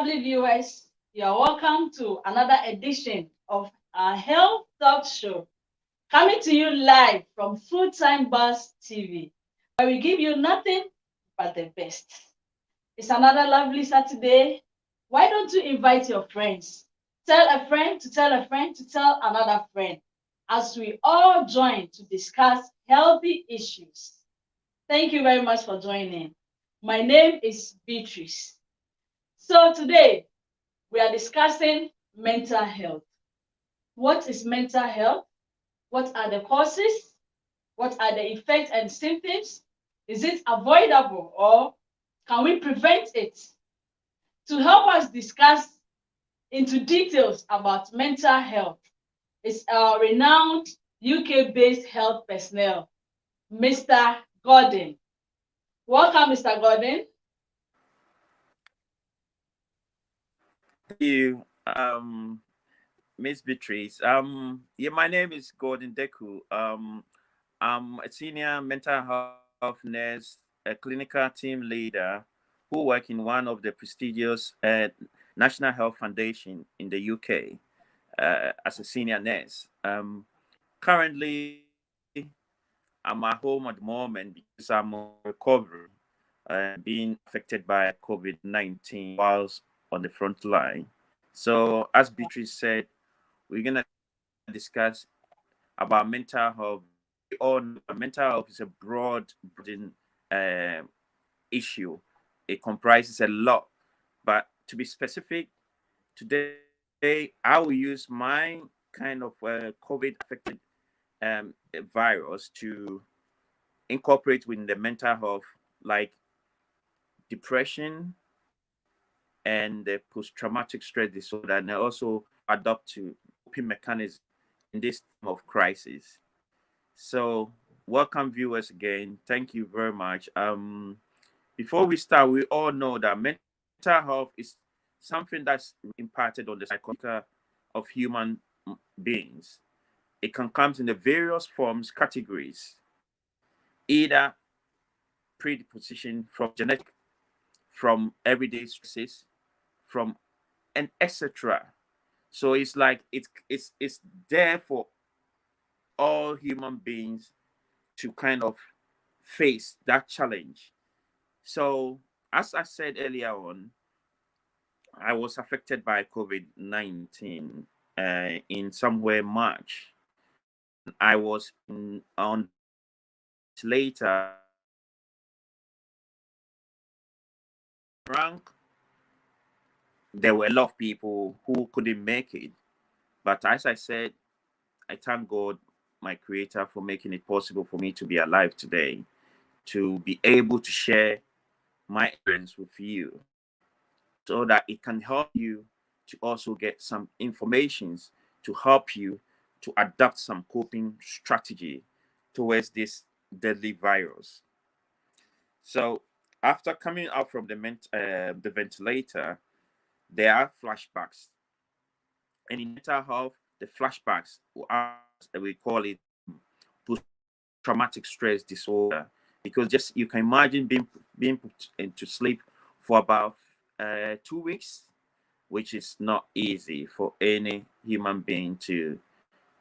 lovely viewers. You are welcome to another edition of our Health Talk Show, coming to you live from Full Time Buzz TV, where we give you nothing but the best. It's another lovely Saturday. Why don't you invite your friends? Tell a friend to tell a friend to tell another friend as we all join to discuss healthy issues. Thank you very much for joining. My name is Beatrice. So today we are discussing mental health. What is mental health? What are the causes? What are the effects and symptoms? Is it avoidable or can we prevent it? To help us discuss into details about mental health is our renowned UK-based health personnel, Mr. Gordon. Welcome, Mr. Gordon. Thank you, Miss Beatrice. Yeah, my name is Gordon Deku. I'm a senior mental health nurse, a clinical team leader who work in one of the prestigious National Health Foundation in the UK as a senior nurse. Currently, I'm at home at the moment because I'm on recovery, being affected by COVID-19 whilst on the front line. So, as Beatrice said, we're gonna discuss about mental health. We all know that mental health is a broadening issue. It comprises a lot, but to be specific, today I will use my kind of COVID-affected virus to incorporate within the mental health, like depression and the post-traumatic stress disorder, and also adopt to coping mechanism in this time of crisis. So, welcome viewers again. Thank you very much. Before we start, we all know that mental health is something that's impacted on the psychological of human beings. It can come in the various forms, categories, either predisposition from genetic, from everyday stresses, from and etc. So it's like it's there for all human beings to kind of face that challenge. So as I said earlier on, I was affected by COVID-19 in somewhere March, and I was on the ventilator rank. There were a lot of people who couldn't make it, but as I said, I thank God, my creator, for making it possible for me to be alive today, to be able to share my experience with you so that it can help you to also get some informations to help you to adapt some coping strategy towards this deadly virus. So after coming out from the ventilator, there are flashbacks, and in mental health, the flashbacks, as we call it, post-traumatic stress disorder, because just you can imagine being put into sleep for about 2 weeks, which is not easy for any human being to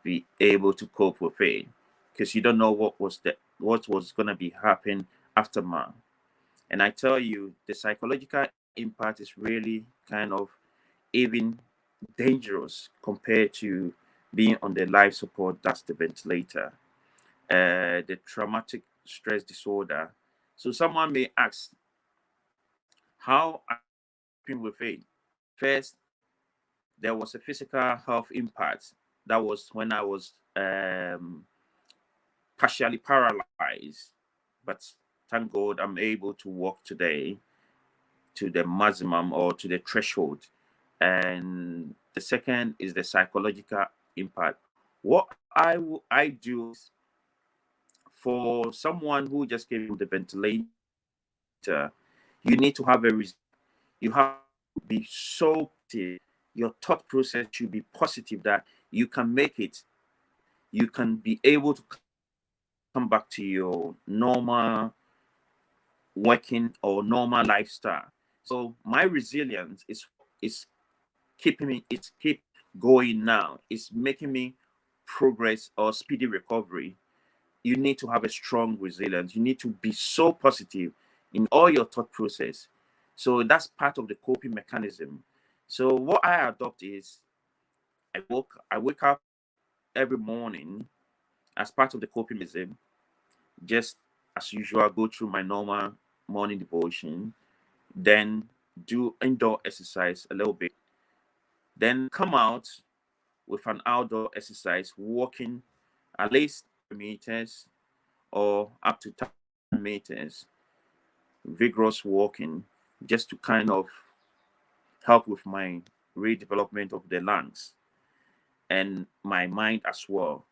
be able to cope with it, because you don't know what was going to be happening aftermath. And I tell you, the psychological impact is really kind of even dangerous compared to being on the life support, that's the ventilator, the traumatic stress disorder. So someone may ask, how are you coping with it? First, there was a physical health impact. That was when I was partially paralyzed, but thank God I'm able to walk today to the maximum or to the threshold. And the second is the psychological impact. What I do is, for someone who just came from the ventilator, you need to have you have to be so positive. Your thought process should be positive that you can make it. You can be able to come back to your normal working or normal lifestyle. So my resilience is It's keeping me, it's keep going now. It's making me progress or speedy recovery. You need to have a strong resilience. You need to be so positive in all your thought process. So that's part of the coping mechanism. So what I adopt is I wake up every morning as part of the coping mechanism, just as usual, go through my normal morning devotion, then do indoor exercise a little bit, then come out with an outdoor exercise, walking at least meters or up to 10 meters, vigorous walking, just to kind of help with my redevelopment of the lungs and my mind as well.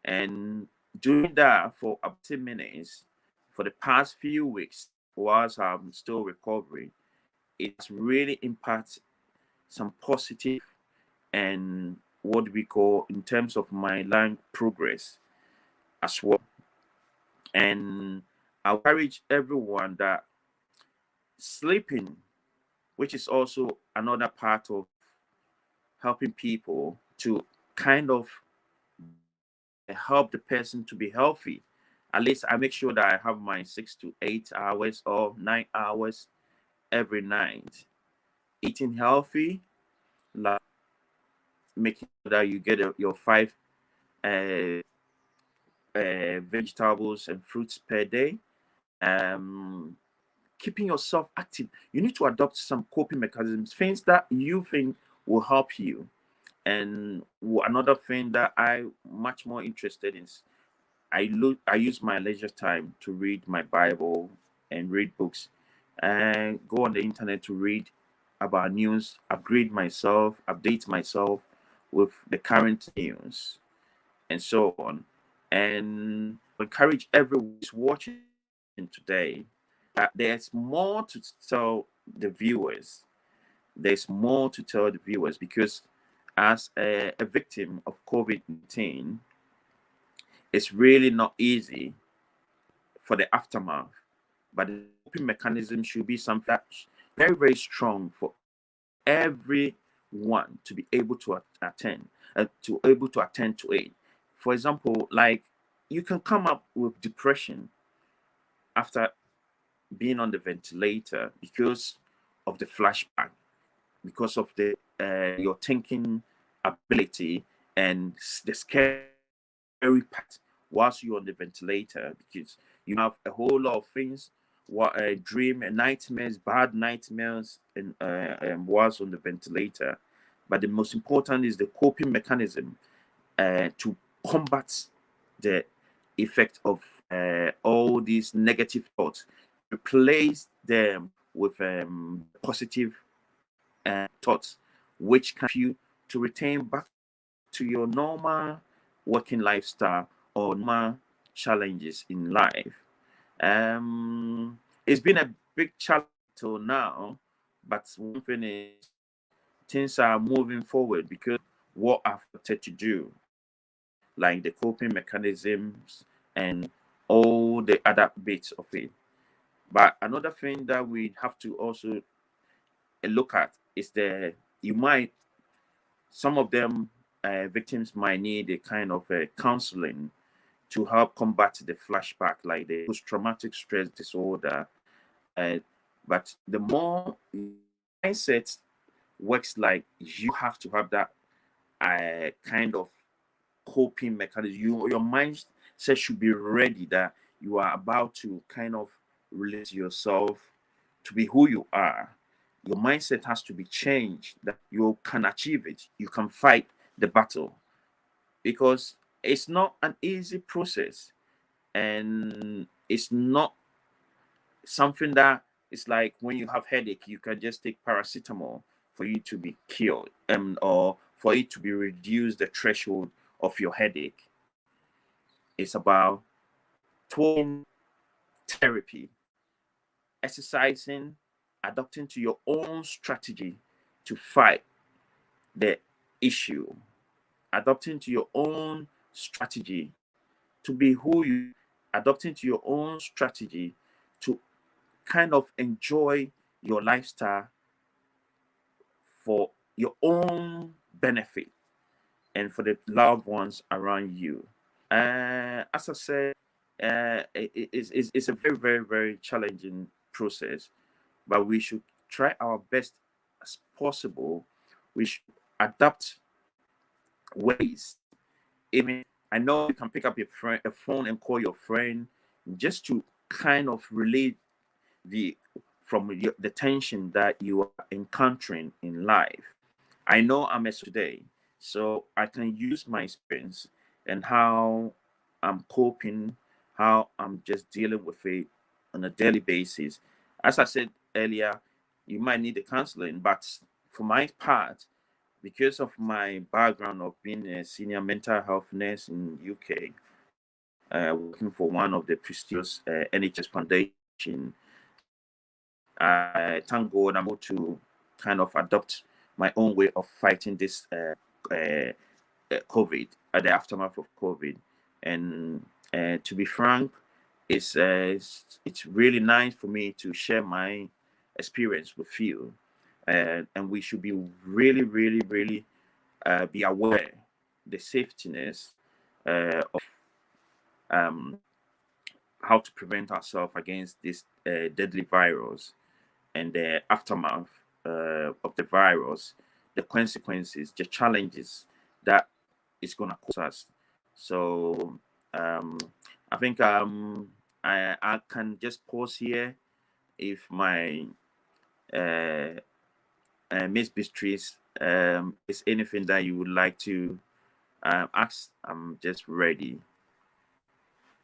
And doing that for up to minutes for the past few weeks, whilst I'm still recovering, it's really impacted some positive and what we call in terms of my lung progress as well. And I encourage everyone that sleeping, which is also another part of helping people to kind of help the person to be healthy. At least I make sure that I have my 6 to 8 hours or 9 hours every night. Eating healthy, like making sure that you get your five uh, vegetables and fruits per day. Um, Keeping yourself active. You need to adopt some coping mechanisms, things that you think will help you. And another thing that I much more interested in is I use my leisure time to read my Bible and read books and go on the internet to read about news, update myself with the current news and so on. And encourage everyone who's watching today that there's more to tell the viewers. There's more to tell the viewers because as a victim of COVID-19, it's really not easy for the aftermath. But the coping mechanism should be something that's very, very strong for everyone to be able to attend to it. For example, like you can come up with depression after being on the ventilator because of the flashback, because of the your thinking ability and the scary part whilst you're on the ventilator, because you have a whole lot of things, what a dream and nightmares, bad nightmares, and whilst on the ventilator. But the most important is the coping mechanism to combat the effect of all these negative thoughts, replace them with positive thoughts, which can help you to retain back to your normal working lifestyle or normal challenges in life. It's been a big challenge till now, but one thing is things are moving forward because what I've wanted to do, like the coping mechanisms and all the other bits of it. But another thing that we have to also look at is you might some of them victims might need a kind of counseling to help combat the flashback, like the post-traumatic stress disorder. Uh, but the more mindset works, like you have to have that kind of coping mechanism. Your mindset should be ready that you are about to kind of release yourself to be who you are. Your mindset has to be changed that you can achieve it. You can fight the battle because it's not an easy process and it's not something that it's like when you have headache, you can just take paracetamol for you to be cured, or for it to be reduced the threshold of your headache. It's about talking, therapy, exercising, adapting to your own strategy to fight the issue, adapting to your own strategy to be who you, adapting to your own strategy to kind of enjoy your lifestyle for your own benefit and for the loved ones around you. As I said, it's a very, very, very challenging process, but we should try our best as possible. We should adapt ways. Even I know you can pick up a phone and call your friend just to kind of relate the the tension that you are encountering in life. I know I'm a today, so I can use my experience and how I'm coping, how I'm just dealing with it on a daily basis. As I said earlier, you might need the counseling, but for my part, because of my background of being a senior mental health nurse in UK, working for one of the prestigious NHS foundation, I thank God I'm able to kind of adopt my own way of fighting this COVID, the aftermath of COVID. And to be frank, it's really nice for me to share my experience with you. And we should be really, really, really be aware the safetiness of um, how to prevent ourselves against this deadly virus and the aftermath of the virus, the consequences, the challenges that it's going to cause us. So I think I can just pause here. If my Miss Beatrice is anything that you would like to ask, I'm just ready.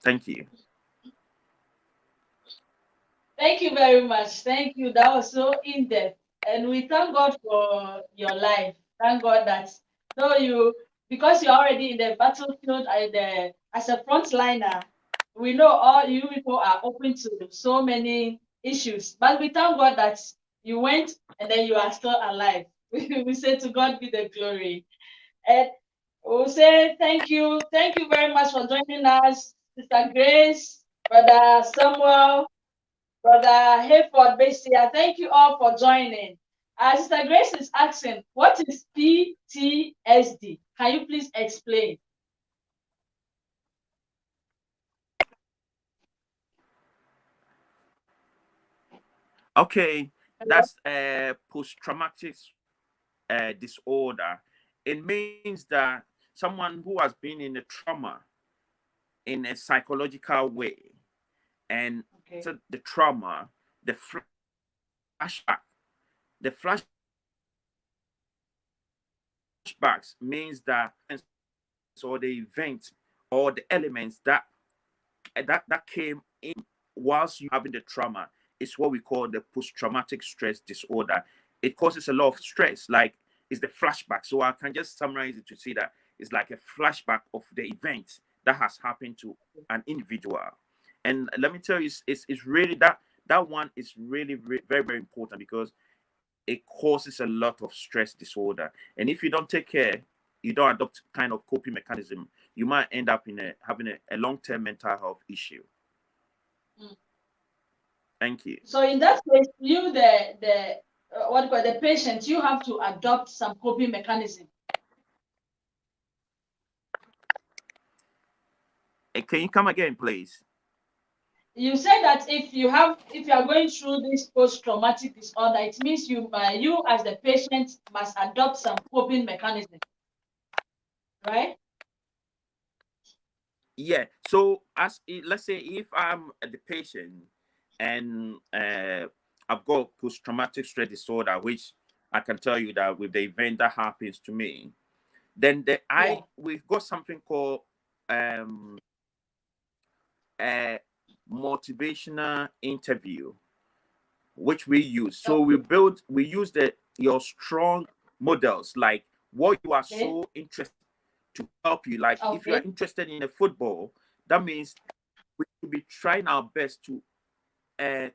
Thank you. Thank you very much. Thank you. That was so in-depth. And we thank God for your life. Thank God that though you, because you're already in the battlefield as a frontliner, we know all you people are open to so many issues. But we thank God that you went and then you are still alive. We say to God be the glory. And we'll say thank you. Thank you very much for joining us, Sister Grace, Brother Samuel, Brother Hayford Besia. Thank you all for joining. Sister Grace is asking, what is PTSD? Can you please explain? Okay, that's a post-traumatic disorder. It means that someone who has been in a trauma in a psychological way, and Okay. so the trauma, the flashback, the flashbacks means that or the event or the elements that came in whilst you having the trauma is what we call the post-traumatic stress disorder. It causes a lot of stress, like it's the flashback. So I can just summarize it to see that it's like a flashback of the event that has happened to an individual. And let me tell you, it's really that one is really, really very, very important because it causes a lot of stress disorder. And if you don't take care, you don't adopt kind of coping mechanism, you might end up in having a long-term mental health issue. Mm. Thank you. So in that case, you the what do you call it, the patient, you have to adopt some coping mechanism. Can you come again, please? You said that if you are going through this post-traumatic disorder, it means you as the patient must adopt some coping mechanism, right? Yeah. So let's say if I'm the patient and I've got post-traumatic stress disorder, which I can tell you that with the event that happens to me, then we've got something called a motivational interview, which we use. So we use your strong models, like what you are Okay. so interested to help you. Like if you are Okay. interested in a football, that means we should be trying our best to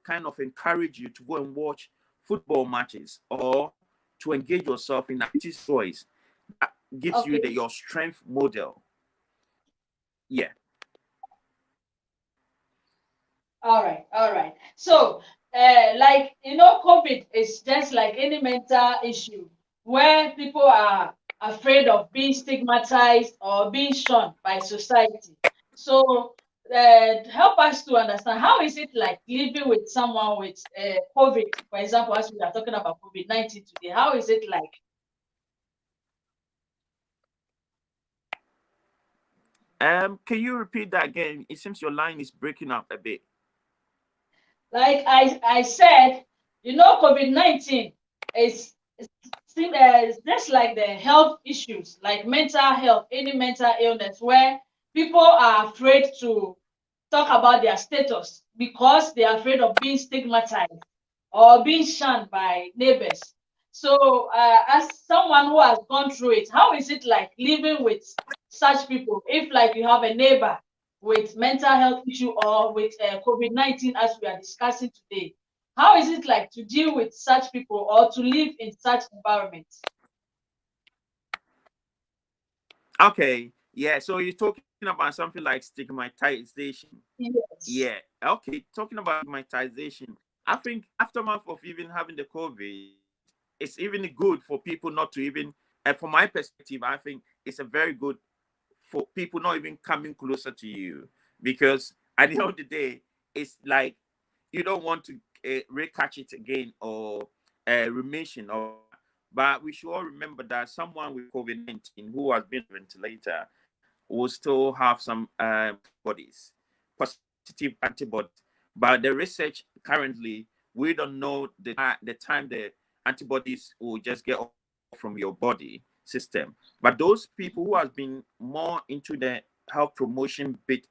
kind of encourage you to go and watch football matches or to engage yourself in activity choice that gives you Okay. your strength model. Yeah. All right. All right. So, like COVID is just like any mental issue. where people are afraid of being stigmatized or being shunned by society. So, help us to understand, how is it like living with someone with COVID, for example, as we are talking about COVID-19 today? How is it like? Can you repeat that again? It seems your line is breaking up a bit. Like I said, COVID-19 is it's just like the health issues, like mental health, any mental illness, where people are afraid to talk about their status because they are afraid of being stigmatized or being shunned by neighbors. So, as someone who has gone through it, how is it like living with such people? If like you have a neighbor with mental health issue or with COVID-19, as we are discussing today, how is it like to deal with such people or to live in such environments? Okay, yeah. So you're talking about something like stigmatization. Yes. Yeah. Okay. Talking about stigmatization, I think aftermath of even having the COVID, it's even good for people not to even. From my perspective, I think it's a very good for people not even coming closer to you, because at the end of the day, it's like you don't want to recatch it again or remission. Or but we should all remember that someone with COVID-19 who has been on a ventilator will still have some antibodies, positive antibodies. But the research currently, we don't know the time the antibodies will just get off from your body system. But those people who have been more into the health promotion bit,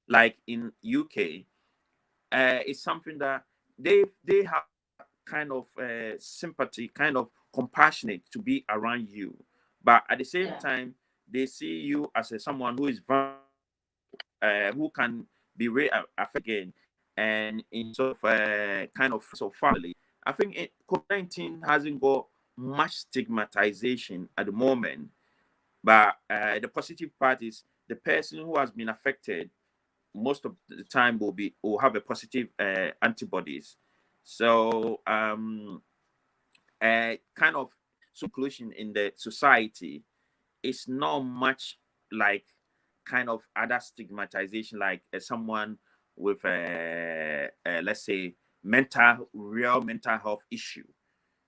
like in UK, it's something that they have kind of sympathy, kind of compassionate to be around you, but at the same Yeah. time, they see you as someone who is who can be affected again, and in sort of kind of family. I think COVID-19 hasn't got much stigmatization at the moment, but the positive part is the person who has been affected most of the time will have a positive antibodies. So kind of inclusion in the society is not much like kind of other stigmatization, like someone with let's say real mental health issue,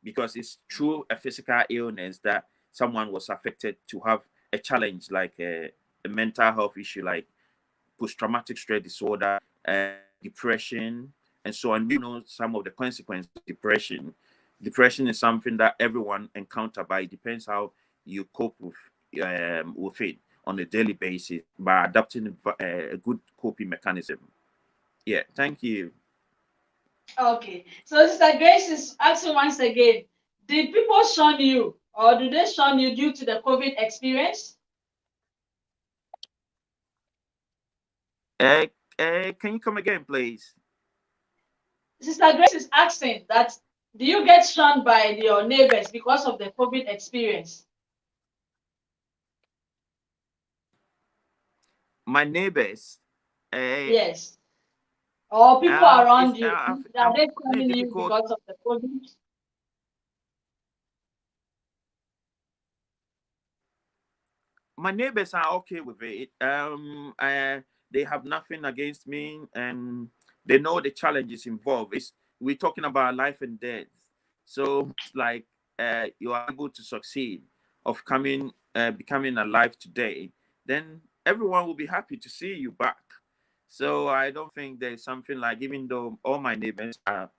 because it's through a physical illness that someone was affected to have a challenge like a mental health issue, like post-traumatic stress disorder, depression, and so on. We know some of the consequences of depression. Depression is something that everyone encounter, but it depends how you cope with it on a daily basis by adopting a good coping mechanism. Yeah, thank you. Okay. So Sister Grace is asking once again, did people shun you or do they shun you due to the COVID experience? Uh, can you come again, please? Sister Grace is asking that, do you get shunned by your neighbors because of the COVID experience? My neighbors, uh, Yes. Or people around is you, are I'm they finding it shunning you difficult. because of the COVID? My neighbors are okay with it. They have nothing against me, and they know the challenges involved. We're talking about life and death, so it's like you are able to succeed of becoming alive today, then everyone will be happy to see you back. So I don't think there's something like, even though all my neighbors are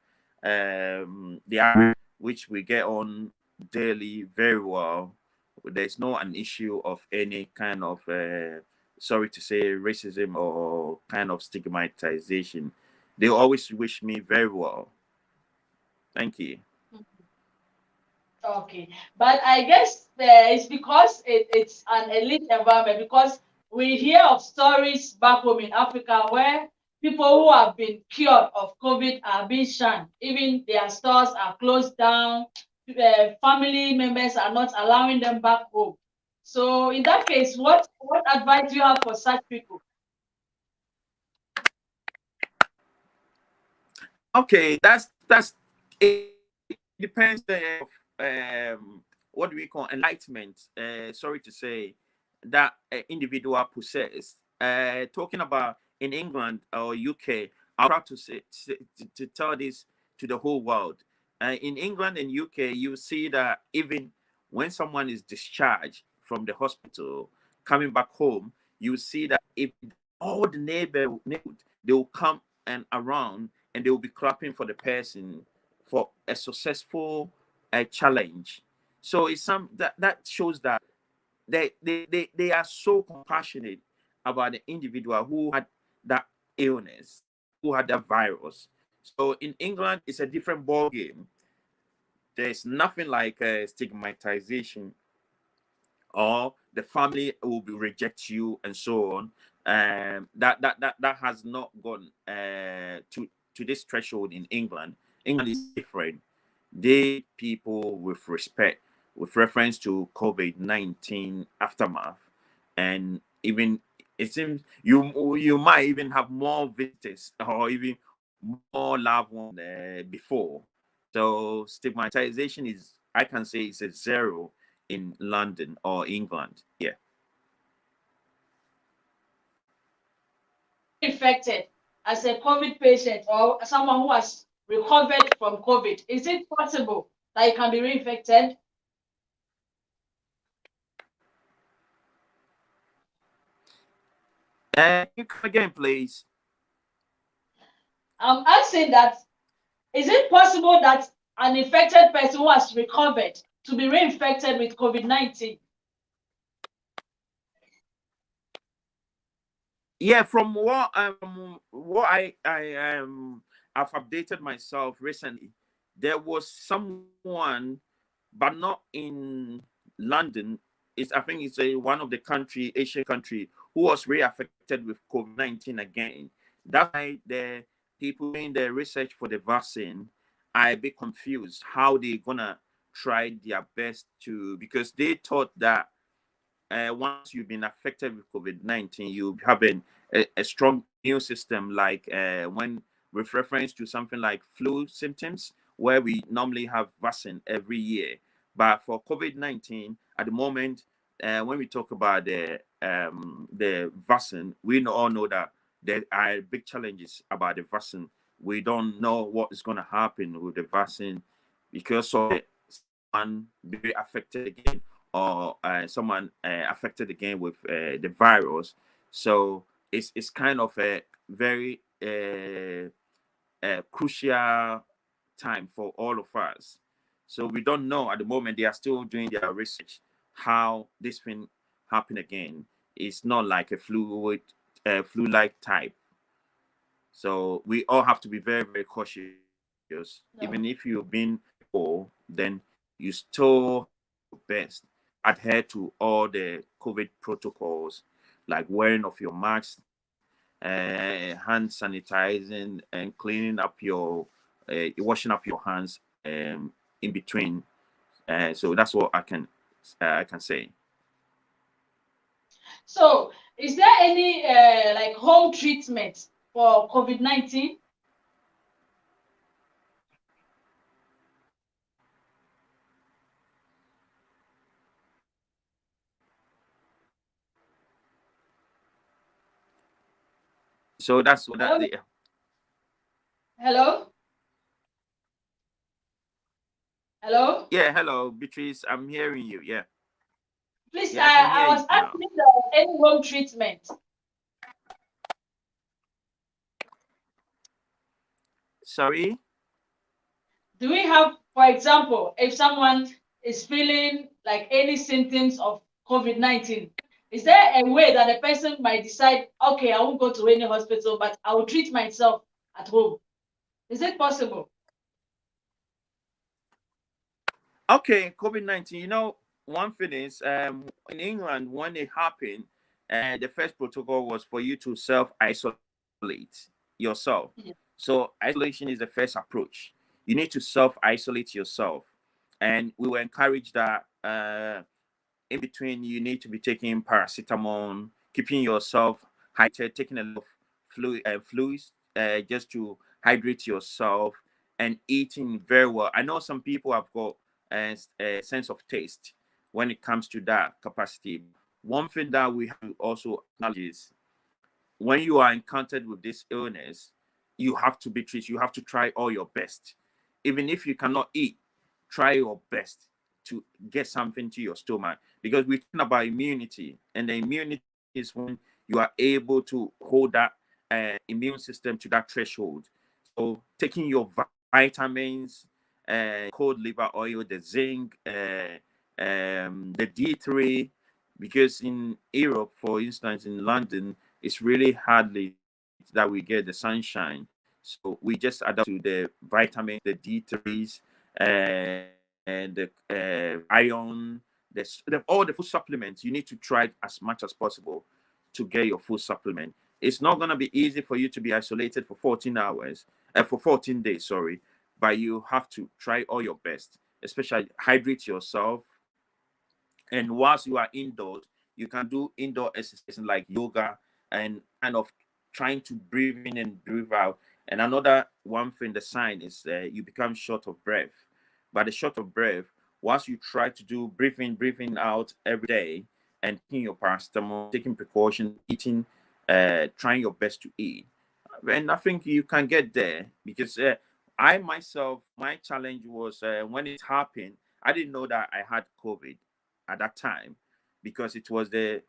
they are, which we get on daily very well, there's no an issue of any kind of sorry to say racism or kind of stigmatization. They always wish me very well. Thank you. Okay, but I guess it's because it's an elite environment, because we hear of stories back home in Africa where people who have been cured of COVID are being shunned. Even their stores are closed down. Family members are not allowing them back home. So in that case, what advice do you have for such people? Okay, that's it depends what do we call enlightenment? Sorry to say, that individual possessed. Talking about in England or UK, I'm proud to say to tell this to the whole world. In England and UK, you see that even when someone is discharged from the hospital, coming back home, you see that if all the neighborhood they will come and around and they will be clapping for the person for a successful challenge. So it's some that shows that they are so compassionate about the individual who had that illness, who had that virus. So in England, it's a different ball game. There's nothing like stigmatization or the family will be reject you and so on. That has not gone to this threshold in England. England is different. They people with respect, with reference to COVID-19 aftermath, and even it seems you might even have more visitors or even more loved ones before. So stigmatization is, I can say, it's a zero in London or England. Yeah. Infected as a COVID patient or someone who has recovered from COVID, is it possible that you can be reinfected? You come again, please. I'm asking that, is it possible that an infected person who has recovered to be reinfected with COVID-19? Yeah, from what I've updated myself recently. There was someone, but not in London. It's, I think it's one of the country, Asian country, who was re-affected with COVID-19 again. That's why the people doing the research for the vaccine are a bit confused how they gonna try their best to, because they thought that once you've been affected with COVID-19, you have a strong immune system, like when with reference to something like flu symptoms, where we normally have vaccine every year. But for COVID-19, at the moment, when we talk about the vaccine, we all know that there are big challenges about the vaccine. We don't know what is going to happen with the vaccine because of someone be affected again or someone affected again with the virus. So it's kind of a very crucial time for all of us. So we don't know at the moment. They are still doing their research how this thing happen again. It's not like a flu-like type. So we all have to be very, very cautious. No. Even if you've been before, then you still best adhere to all the COVID protocols, like wearing of your mask, hand sanitizing, and cleaning up your, washing up your hands in between. So that's what I can say. So, is there any like home treatment for COVID-19? So that's what that. Hello? Hello? Hello? Yeah, hello, Beatrice. I'm hearing you. Yeah, Please, yeah, I can I hear was you now. asking if there was any home treatment. Sorry. Do we have, for example, if someone is feeling like any symptoms of COVID-19, is there a way that a person might decide, okay, I won't go to any hospital, but I will treat myself at home? Is it possible? Okay, COVID-19. You know, one thing is, in England when it happened, the first protocol was for you to self isolate yourself. Yeah. So isolation is the first approach. You need to self isolate yourself, and we were encouraged that in between you need to be taking paracetamol, keeping yourself hydrated, taking a lot of fluids just to hydrate yourself, and eating very well. I know some people have got a sense of taste when it comes to that capacity. One thing that we have to also acknowledge is when you are encountered with this illness, you have to be treated. You have to try all your best. Even if you cannot eat, try your best to get something to your stomach. Because we're talking about immunity, and the immunity is when you are able to hold that immune system to that threshold. So taking your vitamins, cod liver oil, the zinc, the D3, because in Europe, for instance, in London, it's really hardly that we get the sunshine. So we just adapt to the vitamins, the D3s, and the iron, all the food supplements. You need to try as much as possible to get your food supplement. It's not going to be easy for you to be isolated for 14 hours, for 14 days, sorry, but you have to try all your best, especially hydrate yourself. And whilst you are indoors, you can do indoor exercises like yoga and kind of trying to breathe in and breathe out. And another one thing, the sign is you become short of breath. But the short of breath, whilst you try to do breathing out every day, and taking your paracetamol, taking precautions, eating, trying your best to eat, and I think you can get there. Because I myself, my challenge was when it happened, I didn't know that I had COVID at that time, because it was in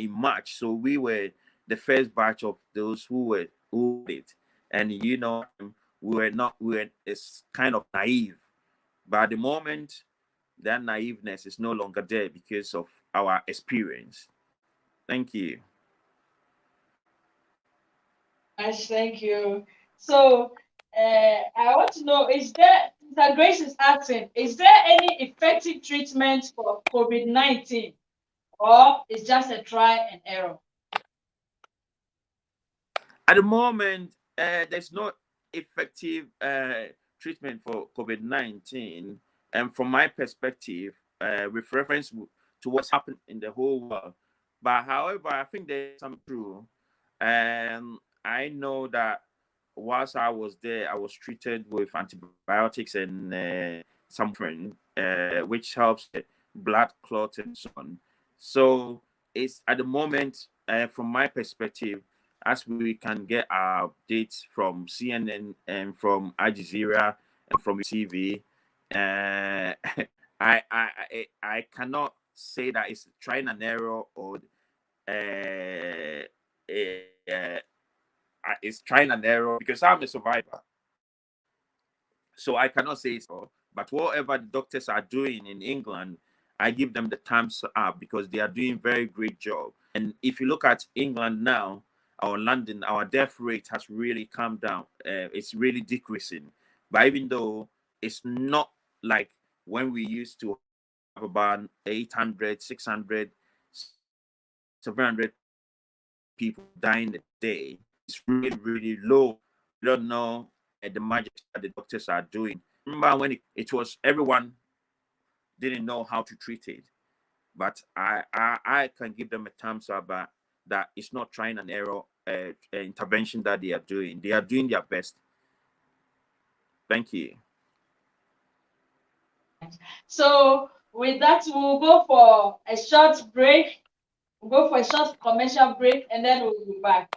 March. So we were the first batch of those who did, and we were it's kind of naive. But at the moment, that naiveness is no longer there because of our experience. Thank you. Yes, thank you. So, I want to know, that Grace is asking, is there any effective treatment for COVID-19, or is just a try and error? At the moment, there's no effective treatment for COVID-19. And from my perspective, with reference to what's happened in the whole world. But however, I think there's some true. I know that whilst I was there, I was treated with antibiotics and something, which helps the blood clot and so on. So it's at the moment, from my perspective, as we can get our updates from CNN and from Al Jazeera and from TV, uh, I cannot say that it's trying and error, or uh, uh, it's trying and error, because I'm a survivor. So I cannot say so. But whatever the doctors are doing in England, I give them the thumbs up, because they are doing very great job. And if you look at England now, or London, our death rate has really come down. It's really decreasing. But even though it's not like when we used to have about 800, 600, 700 people dying a day, it's really, really low. We don't know the magic that the doctors are doing. Remember when it was everyone didn't know how to treat it, but I can give them a thumbs up that it's not trying and error intervention that they are doing. They are doing their best. Thank you. So with that, we'll go for a short break. We'll go for a short commercial break, and then we'll be back.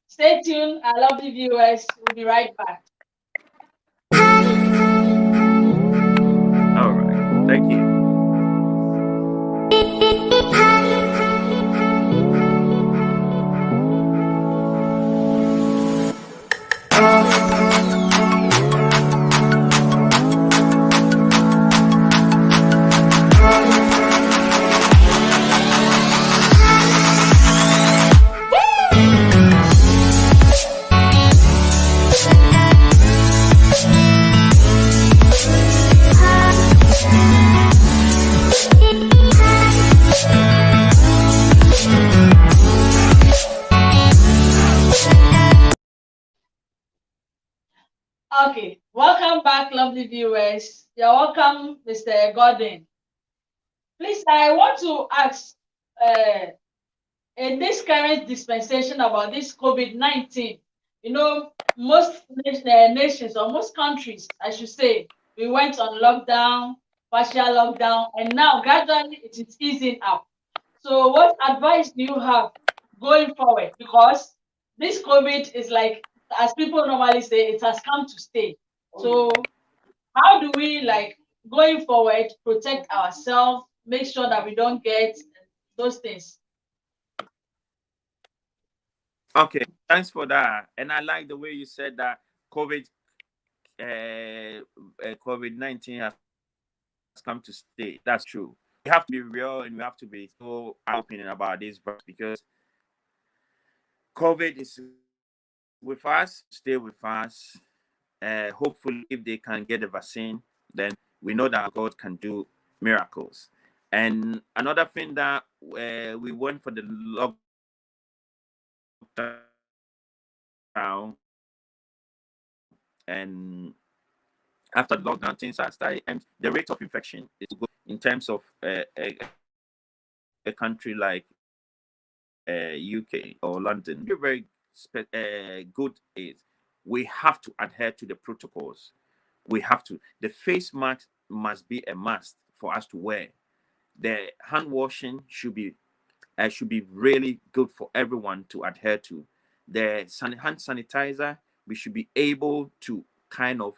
Stay tuned, our lovely viewers. We'll be right back. All right. Thank you. Okay, welcome back, lovely viewers. You're welcome, Mr. Gordon. Please, I want to ask, in this current dispensation about this COVID-19, most nations, or most countries, I should say, we went on lockdown partial lockdown, and now gradually it is easing up. So, what advice do you have going forward? Because this COVID is like, as people normally say, it has come to stay. So, how do we like going forward protect ourselves, make sure that we don't get those things? Okay, thanks for that. And I like the way you said that COVID-19 has come to stay. That's true. We have to be real and we have to be so open about this virus because COVID is with us, stay with us. Hopefully, if they can get a vaccine, then we know that God can do miracles. And another thing that we went for the lockdown, and after the lockdown, things are started, and the rate of infection is good in terms of a country like UK or London. Very good is we have to adhere to the protocols. We have to. The face mask must be a must for us to wear. The hand washing should be really good for everyone to adhere to. The hand sanitizer, we should be able to kind of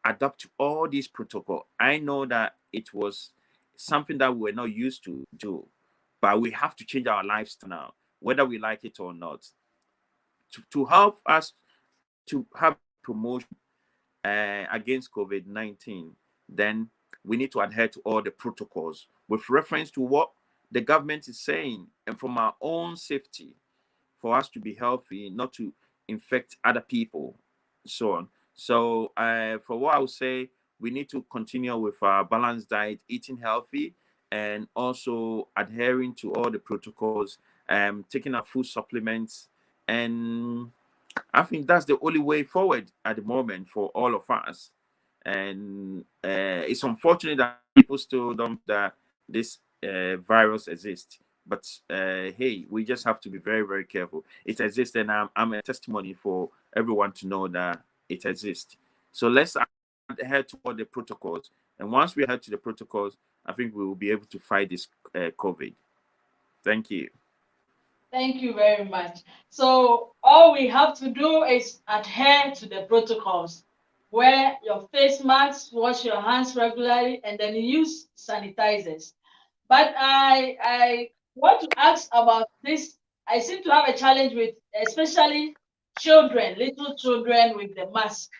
adapt to all these protocol. I know that it was something that we were not used to do, but we have to change our lifestyle now, whether we like it or not, to help us to have promotion against COVID-19. Then we need to adhere to all the protocols with reference to what the government is saying and from our own safety for us to be healthy, not to infect other people, so on. So, for what I would say, we need to continue with our balanced diet, eating healthy, and also adhering to all the protocols, taking our food supplements, and I think that's the only way forward at the moment for all of us. And it's unfortunate that people still don't that this virus exists. But hey, we just have to be very, very careful. It exists, and I'm a testimony for everyone to know that it exists. So let's adhere to all the protocols. And once we adhere to the protocols, I think we will be able to fight this COVID. Thank you. Thank you very much. So all we have to do is adhere to the protocols. Wear your face masks, wash your hands regularly, and then use sanitizers. But I want to ask about this. I seem to have a challenge with especially children, little children with the mask.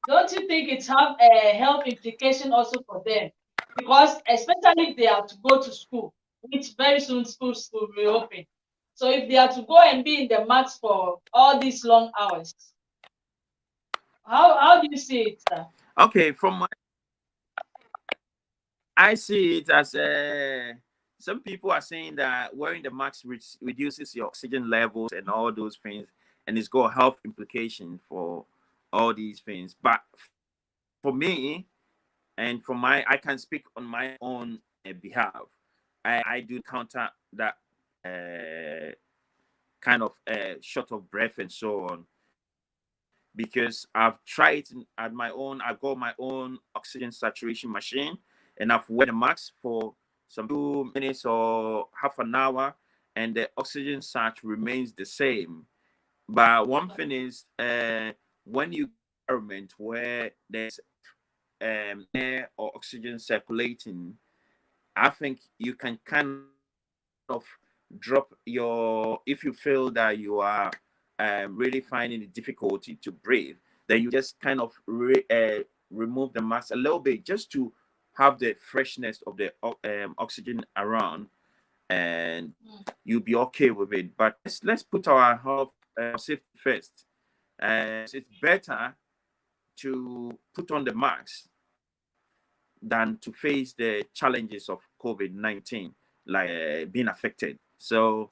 Don't you think it's have a health implication also for them? Because especially if they are to go to school, which very soon schools will reopen. So if they are to go and be in the mask for all these long hours, how do you see it, sir? Okay, I see it as some people are saying that wearing the mask reduces your oxygen levels and all those things, and it's got health implication for all these things. But for me, and for I can speak on my own behalf. I do counter that kind of short of breath and so on because I've tried at my own. I've got my own oxygen saturation machine, and I've wear the mask for some 2 minutes or half an hour, and the oxygen sat remains the same. But one thing is, when you environment where there's air or oxygen circulating, I think you can kind of drop your, if you feel that you are really finding it difficulty to breathe, then you just kind of remove the mask a little bit just to have the freshness of the oxygen around, and you'll be okay with it. But let's put our health safety first. It's better to put on the mask than to face the challenges of COVID-19, like being affected. So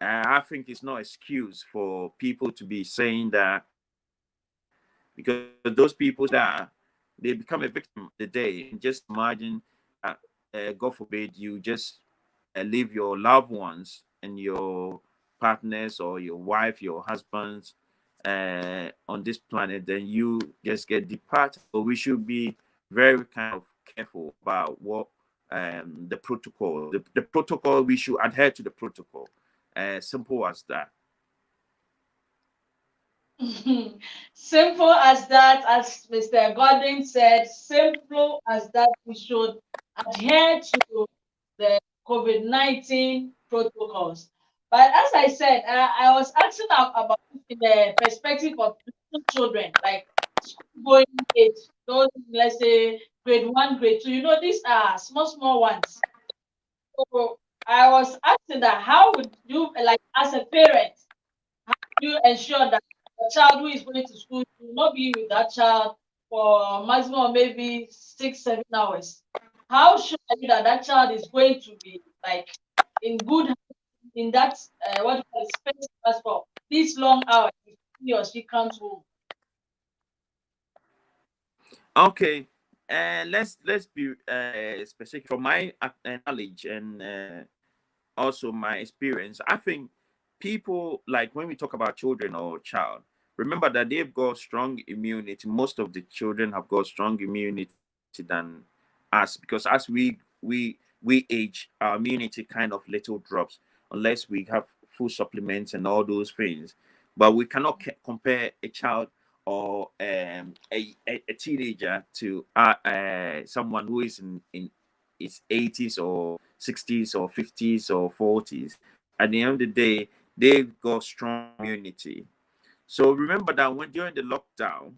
I think it's no excuse for people to be saying that, because those people that they become a victim of the day. And just imagine, God forbid, you just leave your loved ones and your partners or your wife, your husbands on this planet, then you just get departed. So we should be very kind of careful about what the protocol. The protocol, we should adhere to the protocol. Simple as that. Simple as that, as Mr. Godwin said, simple as that, we should adhere to the COVID-19 protocols. But as I said, I was asking about in the perspective of little children, like school going age, those, let's say, grade 1, grade 2. These are small, small ones. So I was asking that how would you, like, as a parent, you ensure that the child who is going to school will not be with that child for maximum maybe 6, 7 hours? How sure are you that that child is going to be like in good in that what you call it, space as for these long hours if he or she comes home? Okay, let's be specific. From my knowledge and also my experience, I think people, like when we talk about children or child, remember that they've got strong immunity. Most of the children have got strong immunity than us, because as we age, our immunity kind of little drops unless we have full supplements and all those things. But we cannot compare a child or a teenager to someone who is in its 80s or 60s or 50s or 40s. At the end of the day, they've got strong immunity. So remember that when during the lockdown,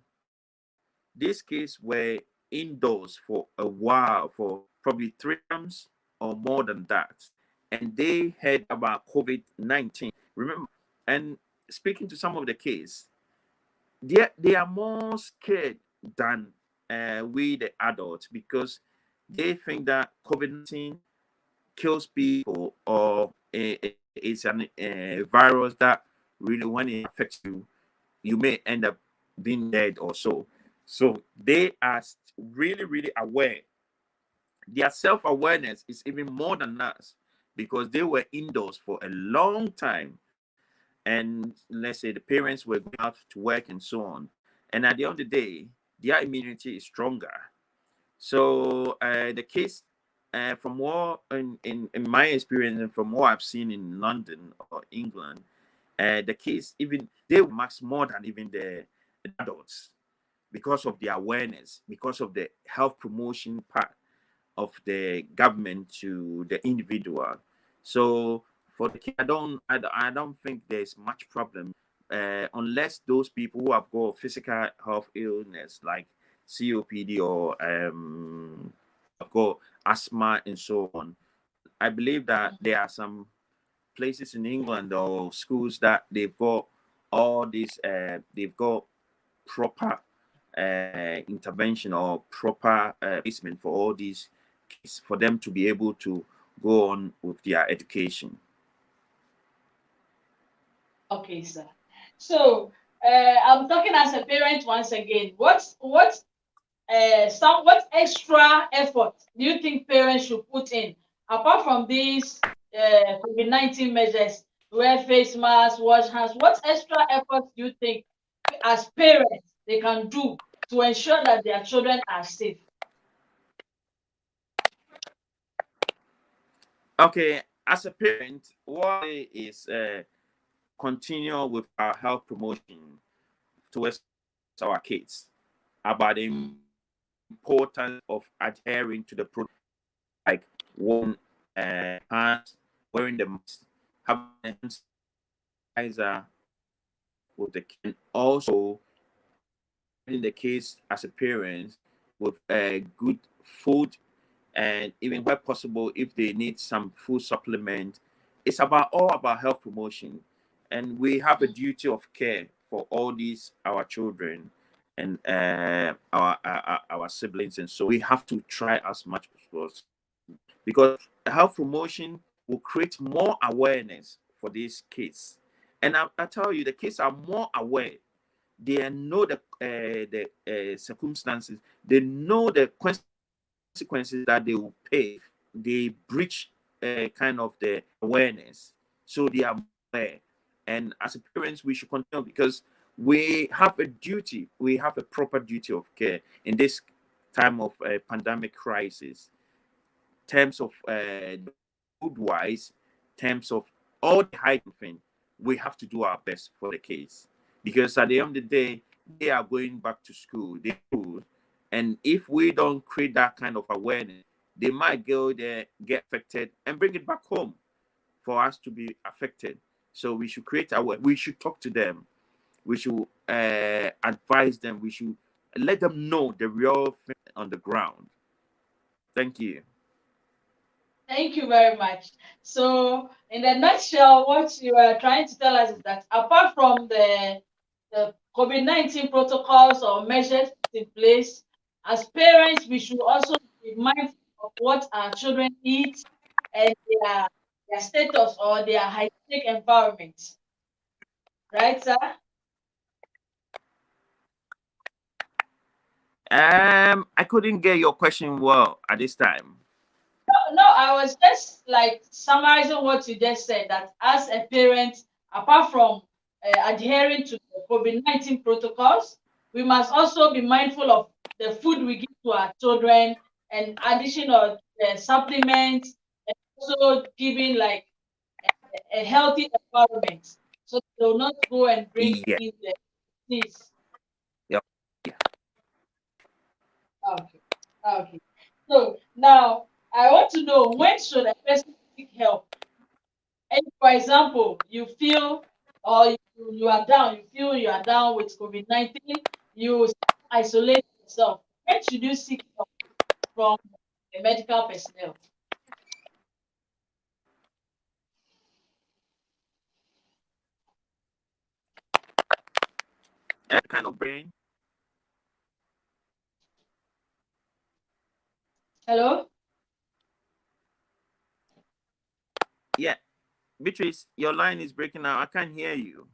these kids were indoors for a while, for probably 3 months or more than that, and they heard about COVID-19. Remember, and speaking to some of the kids, they are more scared than we the adults, because they think that COVID-19 kills people, or it's a virus that really, when it affects you, you may end up being dead or so. So they are really, really aware. Their self-awareness is even more than us, because they were indoors for a long time, and let's say the parents were going out to work and so on. And at the end of the day, their immunity is stronger. So the case, from what in my experience and from what I've seen in London or England, the case, even they max more than even the adults, because of the awareness, because of the health promotion part of the government to the individual. So for the kid, I don't think there's much problem, unless those people who have got physical health illness like COPD or have got asthma and so on. I believe that there are some places in England or schools that they've got all these, they've got proper intervention or proper placement for all these kids, for them to be able to go on with their education. Okay, sir. So I'm talking as a parent once again. What extra effort do you think parents should put in apart from these COVID-19 measures? Wear face masks, wash hands. What extra effort do you think as parents they can do to ensure that their children are safe? Okay, as a parent, what is continue with our health promotion towards our kids about the importance of adhering to the protocol, like one hands, wearing the mask, having the hand sanitizer with the kid, and also in the case as a parent with good food, and even where possible, if they need some food supplement. It's all about health promotion, and we have a duty of care for all these our children and our siblings, and so we have to try as much as possible, because health promotion will create more awareness for these kids. And I tell you, the kids are more aware. They know the circumstances. They know the consequences that they will pay. They breach kind of the awareness, so they are aware. And as parents, we should continue, because we have a duty. We have a proper duty of care in this time of a pandemic crisis, terms of food wise, terms of all the hygiene thing, we have to do our best for the kids, because at the end of the day, they are going back to school. And if we don't create that kind of awareness, they might go there, get affected, and bring it back home for us to be affected. So we should create we should talk to them. We should advise them. We should let them know the real thing on the ground. Thank you. Thank you very much. So, in a nutshell, what you are trying to tell us is that apart from the COVID-19 protocols or measures in place, as parents, we should also be mindful of what our children eat and their status or their hygienic environment. Right, sir? I couldn't get your question well at this time. No, I was just like summarizing what you just said, that as a parent, apart from adhering to the COVID-19 protocols, we must also be mindful of the food we give to our children and addition of supplements, and also giving like a healthy environment so they will not go and bring Yeah. in the disease. Yep. Yeah. Okay. Okay. So now I want to know, when should a person seek help? And for example, you feel or you are down, you feel you are down with COVID-19, you isolate yourself. When should you seek help from a medical personnel? Kind of brain. Hello? Yeah. Beatrice, your line is breaking out. I can't hear you.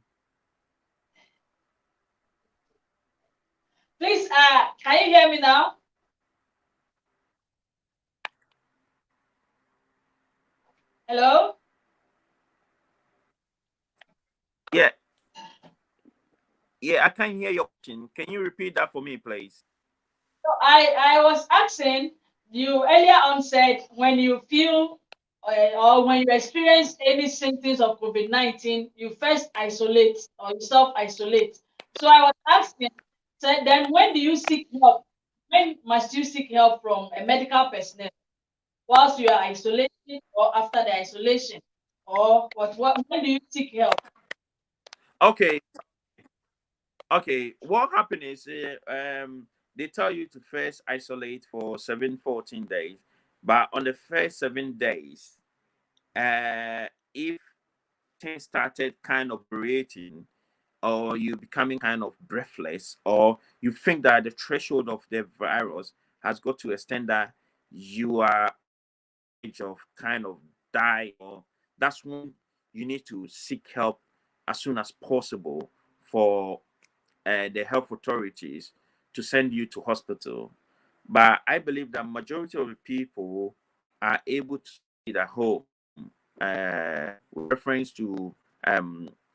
Please, can you hear me now? Hello? Yeah. Yeah, I can't hear your question. Can you repeat that for me, please? So I was asking, you earlier on said when you feel or when you experience any symptoms of COVID-19, you first isolate or you self-isolate. So I was asking, so then when do you seek help? When must you seek help from a medical personnel? Whilst you are isolated or after the isolation? Or when do you seek help? Okay. Okay. What happened is they tell you to first isolate for 14 days. But on the first 7 days, if things started kind of creating, or you becoming kind of breathless, or you think that the threshold of the virus has got to extend that you are of kind of die, or that's when you need to seek help as soon as possible for the health authorities to send you to hospital. But I believe that majority of the people are able to stay at home with reference to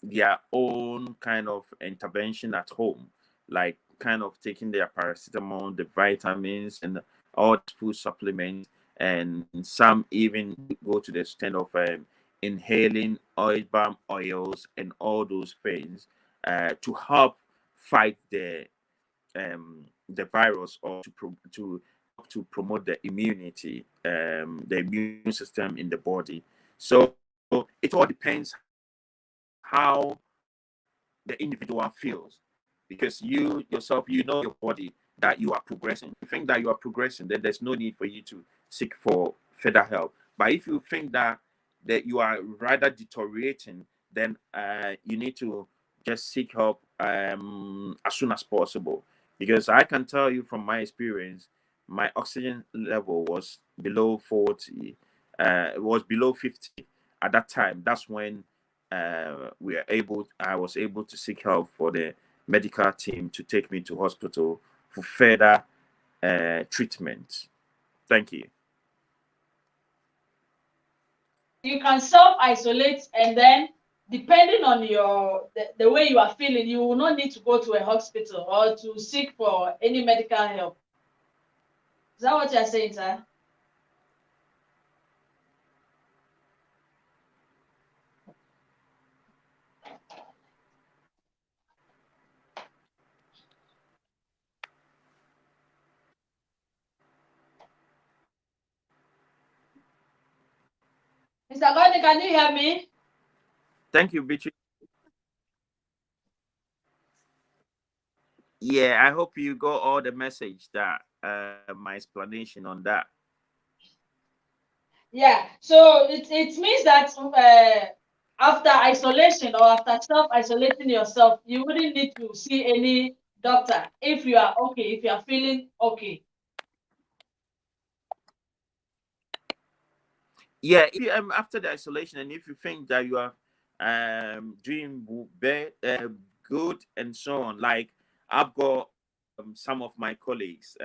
their own kind of intervention at home, like kind of taking their paracetamol, the vitamins, and all the food supplements, and some even go to the extent of inhaling oil palm oils and all those things to help fight the virus, or to promote the immunity, the immune system in the body. So it all depends how the individual feels, because you yourself, you know your body, that you are progressing. If you think that you are progressing, then there's no need for you to seek for further help. But if you think that you are rather deteriorating, then you need to just seek help as soon as possible. Because I can tell you from my experience, my oxygen level was below 40, it was below 50 at that time. That's when I was able to seek help for the medical team to take me to hospital for further treatment. Thank you. You can self-isolate, and then depending on the way you are feeling, you will not need to go to a hospital or to seek for any medical help. Is that what you're saying, sir? Mr. Gordon, can you hear me? Thank you, Beatrice. Yeah, I hope you got all the message that my explanation on that. Yeah. So it means that after isolation or after self-isolating yourself, you wouldn't need to see any doctor if you are okay, if you are feeling okay. Yeah, if you, after the isolation, and if you think that you are doing good and so on, like I've got some of my colleagues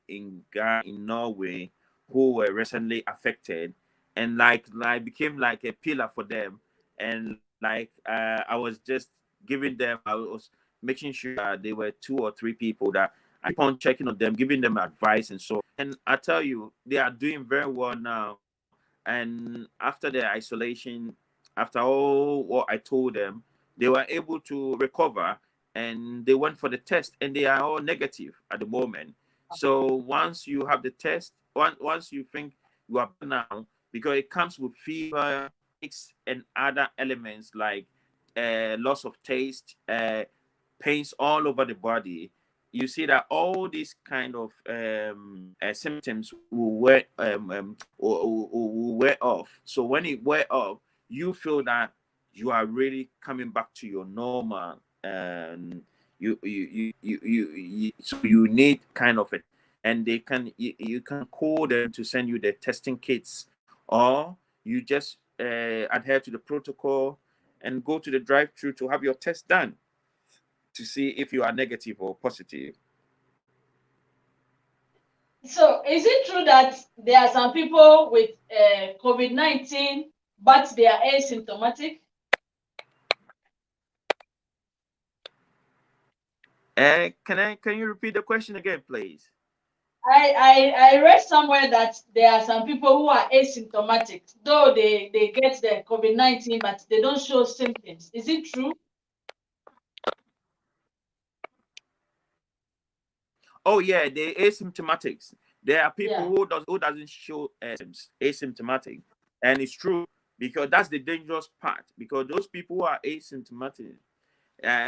in Ghana, in Norway, who were recently affected, and like became like a pillar for them, and like I was just giving them, I was making sure that they were 2 or 3 people that I keep on checking on them, giving them advice and so. And I tell you, they are doing very well now, and after the isolation, after all what I told them, they were able to recover, and they went for the test, and they are all negative at the moment. So once you have the test, once you think you are now, because it comes with fever, aches, and other elements like loss of taste, pains all over the body, you see that all these kind of symptoms will wear off. So when it wear off, you feel that you are really coming back to your normal, and so you need kind of it, and you can call them to send you the testing kits, or you just adhere to the protocol and go to the drive-through to have your test done to see if you are negative or positive. So is it true that there are some people with COVID-19, but they are asymptomatic? Can you repeat the question again, please? I read somewhere that there are some people who are asymptomatic, though they get the COVID-19, but they don't show symptoms. Is it true? Oh yeah, the asymptomatics. There are people Yeah. who doesn't show asymptomatic, and it's true, because that's the dangerous part. Because those people who are asymptomatic,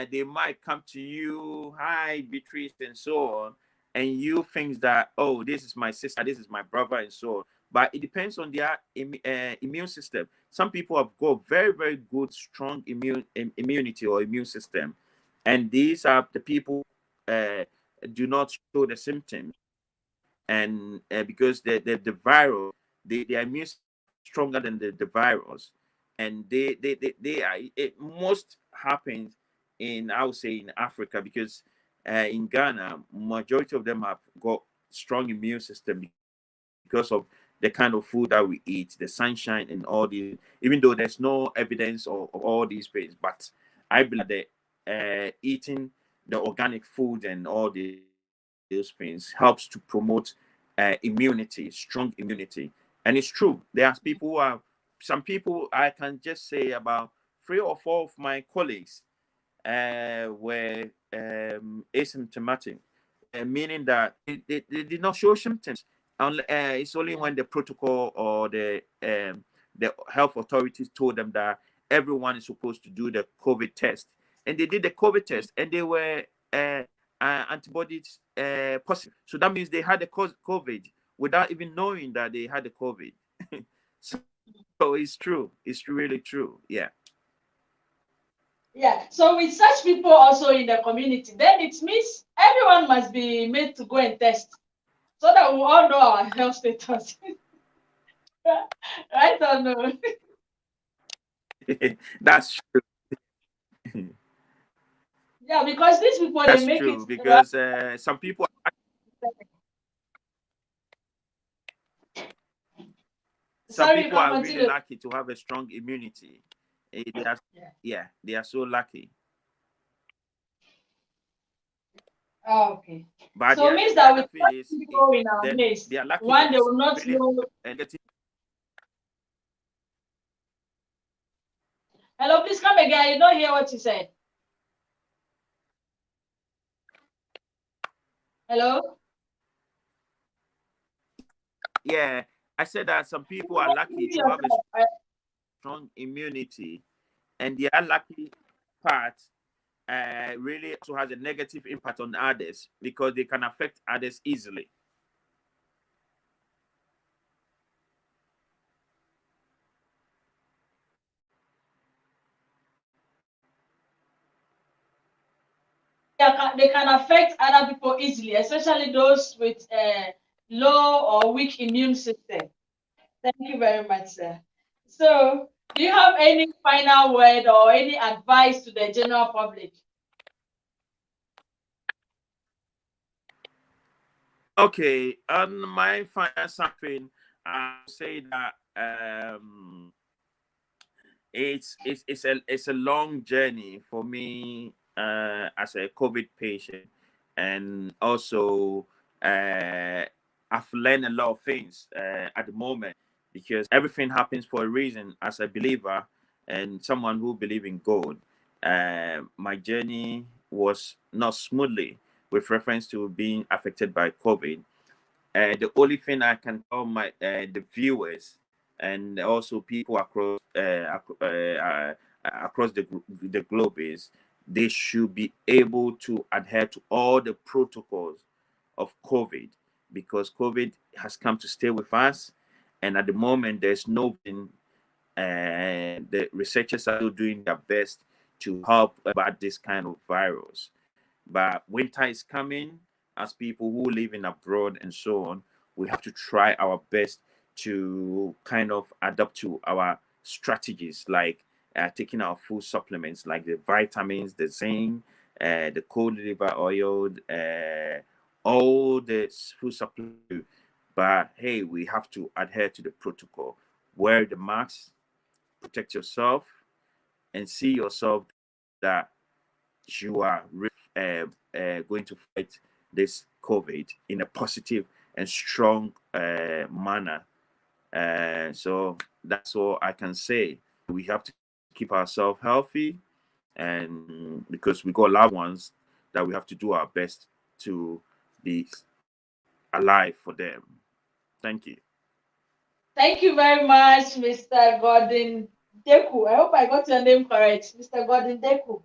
they might come to you, hi Beatrice, and so on, and you think that, oh, this is my sister, this is my brother, and so on. But it depends on their immune system. Some people have got very very good strong immunity or immune system, and these are the people uh, do not show the symptoms, and because the virus, their immune system is stronger than the virus, and they are, it most happens in, I would say, in Africa, because in Ghana majority of them have got strong immune system because of the kind of food that we eat, the sunshine and all these, even though there's no evidence of all these things. But I believe that eating the organic food and all these things helps to promote immunity, strong immunity. And it's true. There are people who are, some people, I can just say about 3 or 4 of my colleagues were asymptomatic, meaning that they did not show symptoms. It's only when the protocol or the health authorities told them that everyone is supposed to do the COVID test, and they did the COVID test, and they were antibodies positive. So that means they had the COVID without even knowing that they had the COVID. So it's true. It's really true. Yeah. Yeah. So with such people also in the community, then it means everyone must be made to go and test so that we all know our health status. Right or no? That's true. Yeah, because these people they That's make it true, right. because some people, Sorry, you can are really continue. lucky to have a strong immunity. They are, Yeah. yeah, they are so lucky. Oh, okay. But So means the that with other thing such is people in our they midst, are lucky one, that they is will not really know. and getting. Hello, please come again. I don't hear what you said. Hello? Yeah, I said that some people are lucky Mute to have a yourself. strong immunity, and the unlucky part really also has a negative impact on others because they can affect others easily. They can affect other people easily, especially those with low or weak immune system. Thank you very much, sir. So, do you have any final word or any advice to the general public? Okay, on my final something, I'll say that it's a long journey for me as a COVID patient, and also I've learned a lot of things at the moment because everything happens for a reason. As a believer and someone who believes in God, my journey was not smoothly with reference to being affected by COVID. The only thing I can tell my the viewers and also people across the globe is they should be able to adhere to all the protocols of COVID because COVID has come to stay with us, and at the moment there's no and the researchers are still doing their best to help about this kind of virus. But winter is coming. As people who live in abroad and so on, we have to try our best to kind of adapt to our strategies, like taking our food supplements, like the vitamins, the zinc, the cold liver oil, all the food supplements. But hey, we have to adhere to the protocol. Wear the mask, protect yourself, and see yourself that you are going to fight this COVID in a positive and strong manner. So that's all I can say. We have to keep ourselves healthy, and because we got loved ones that we have to do our best to be alive for them. Thank you. Thank you very much, Mr. Gordon Deku. I hope I got your name correct, Mr. Gordon Deku.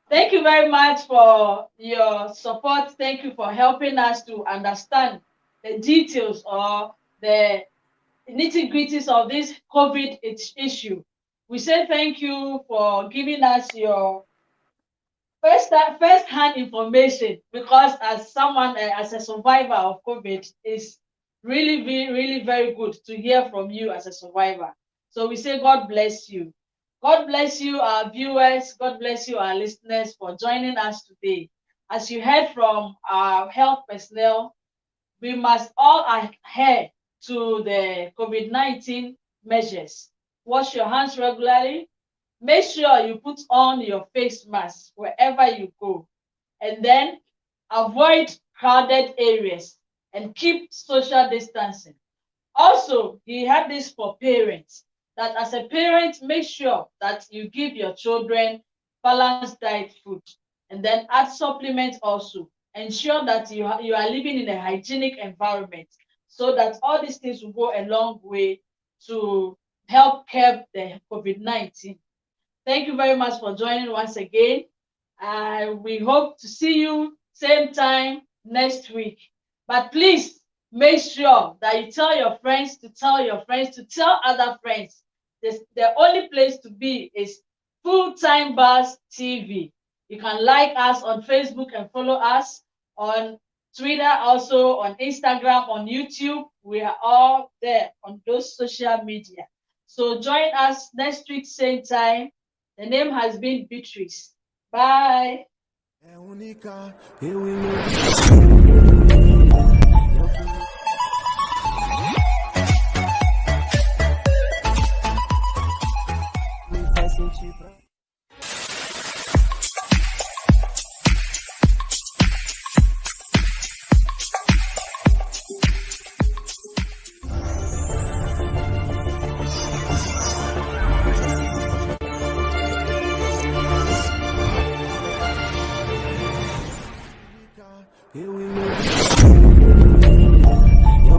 Thank you very much for your support. Thank you for helping us to understand the details or the nitty-gritties of this COVID issue. We say thank you for giving us your first-hand information because as someone, as a survivor of COVID, is really very good to hear from you as a survivor. So we say God bless you. God bless you, our viewers. God bless you, our listeners, for joining us today. As you heard from our health personnel, we must all adhere to the COVID-19 measures. Wash your hands regularly. Make sure you put on your face mask wherever you go. And then avoid crowded areas and keep social distancing. Also, he had this for parents, that as a parent, make sure that you give your children balanced diet food and then add supplements also. Ensure that you are living in a hygienic environment so that all these things will go a long way to help curb the COVID-19. Thank you very much for joining once again. We hope to see you same time next week. But please make sure that you tell your friends to tell your friends to tell other friends. The only place to be is Full Time Buzz TV. You can like us on Facebook and follow us on Twitter, also on Instagram, on YouTube. We are all there on those social media. So join us next week, same time. The name has been Beatrice. Bye. Yo,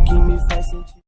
keep me flexing.